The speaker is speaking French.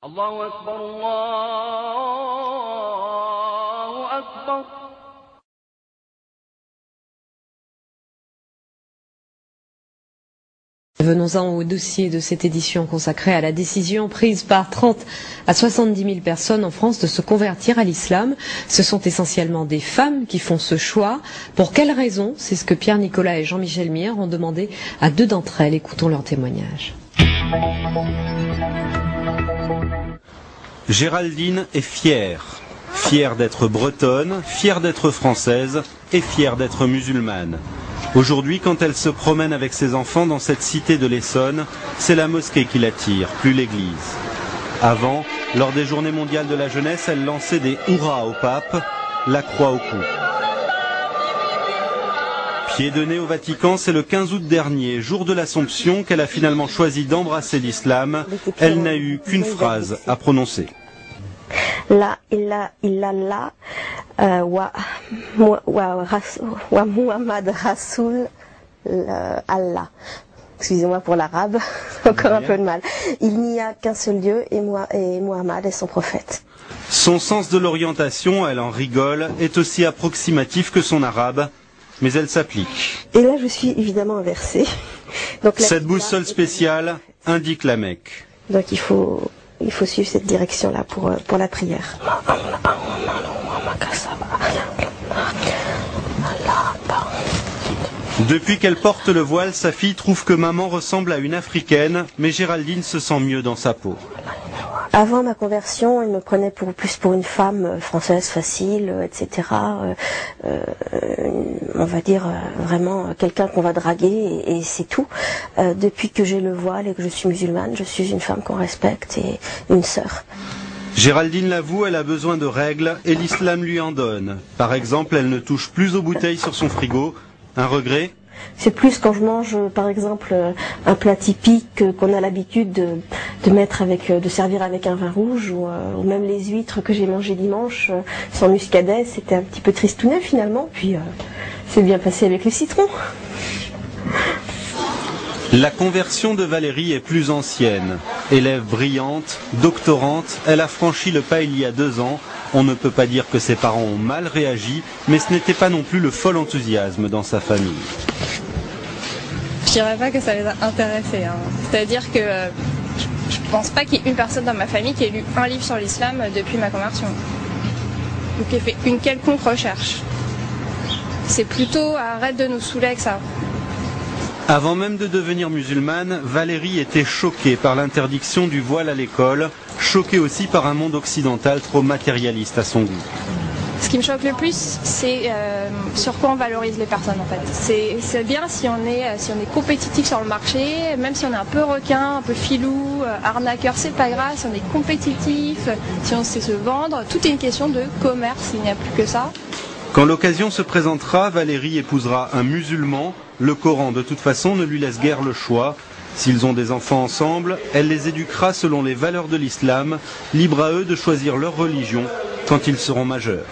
Allahu Akbar, Allahu Akbar. Venons-en au dossier de cette édition consacrée à la décision prise par 30 à 70 000 personnes en France de se convertir à l'islam. Ce sont essentiellement des femmes qui font ce choix. Pour quelles raisons? C'est ce que Pierre Nicolas et Jean-Michel Mier ont demandé à deux d'entre elles. Écoutons leur témoignage. Géraldine est fière. Fière d'être bretonne, fière d'être française et fière d'être musulmane. Aujourd'hui, quand elle se promène avec ses enfants dans cette cité de l'Essonne, c'est la mosquée qui l'attire, plus l'église. Avant, lors des journées mondiales de la jeunesse, elle lançait des hurrahs au pape, la croix au cou. Pied de nez au Vatican, c'est le 15 août dernier, jour de l'Assomption, qu'elle a finalement choisi d'embrasser l'islam. Elle n'a eu qu'une phrase à prononcer. La ilaha illallah wa Muhammad Rasoul Allah. Excusez-moi pour l'arabe, encore un peu de mal. Il n'y a qu'un seul Dieu et Muhammad est son prophète. Son sens de l'orientation, elle en rigole, est aussi approximatif que son arabe, mais elle s'applique. Et là je suis évidemment inversée. Donc, cette boussole spéciale indique la Mecque. Donc il faut suivre cette direction-là pour la prière. Depuis qu'elle porte le voile, sa fille trouve que maman ressemble à une africaine, mais Géraldine se sent mieux dans sa peau. Avant ma conversion, elle me prenait plus pour une femme française facile, etc. On va dire vraiment quelqu'un qu'on va draguer et c'est tout. Depuis que j'ai le voile et que je suis musulmane, je suis une femme qu'on respecte et une sœur. Géraldine l'avoue, elle a besoin de règles et l'islam lui en donne. Par exemple, elle ne touche plus aux bouteilles sur son frigo. Un regret ? C'est plus quand je mange, par exemple, un plat typique qu'on a l'habitude de mettre de servir avec un vin rouge, ou même les huîtres que j'ai mangées dimanche sans muscadet, c'était un petit peu tristounet finalement, puis c'est bien passé avec le citron. La conversion de Valérie est plus ancienne. Élève brillante, doctorante, elle a franchi le pas il y a 2 ans. On ne peut pas dire que ses parents ont mal réagi, mais ce n'était pas non plus le fol enthousiasme dans sa famille. Je dirais pas que ça les a intéressés. C'est-à-dire que je pense pas qu'il y ait une personne dans ma famille qui ait lu un livre sur l'islam depuis ma conversion. Ou qui ait fait une quelconque recherche. C'est plutôt arrête de nous saouler avec ça. Avant même de devenir musulmane, Valérie était choquée par l'interdiction du voile à l'école, choquée aussi par un monde occidental trop matérialiste à son goût. Ce qui me choque le plus, c'est sur quoi on valorise les personnes en fait. C'est bien si on est compétitif sur le marché, même si on est un peu requin, un peu filou, arnaqueur, c'est pas grave, si on est compétitif, si on sait se vendre, tout est une question de commerce, il n'y a plus que ça. Quand l'occasion se présentera, Valérie épousera un musulman. Le Coran, de toute façon, ne lui laisse guère le choix. S'ils ont des enfants ensemble, elle les éduquera selon les valeurs de l'islam, libre à eux de choisir leur religion quand ils seront majeurs.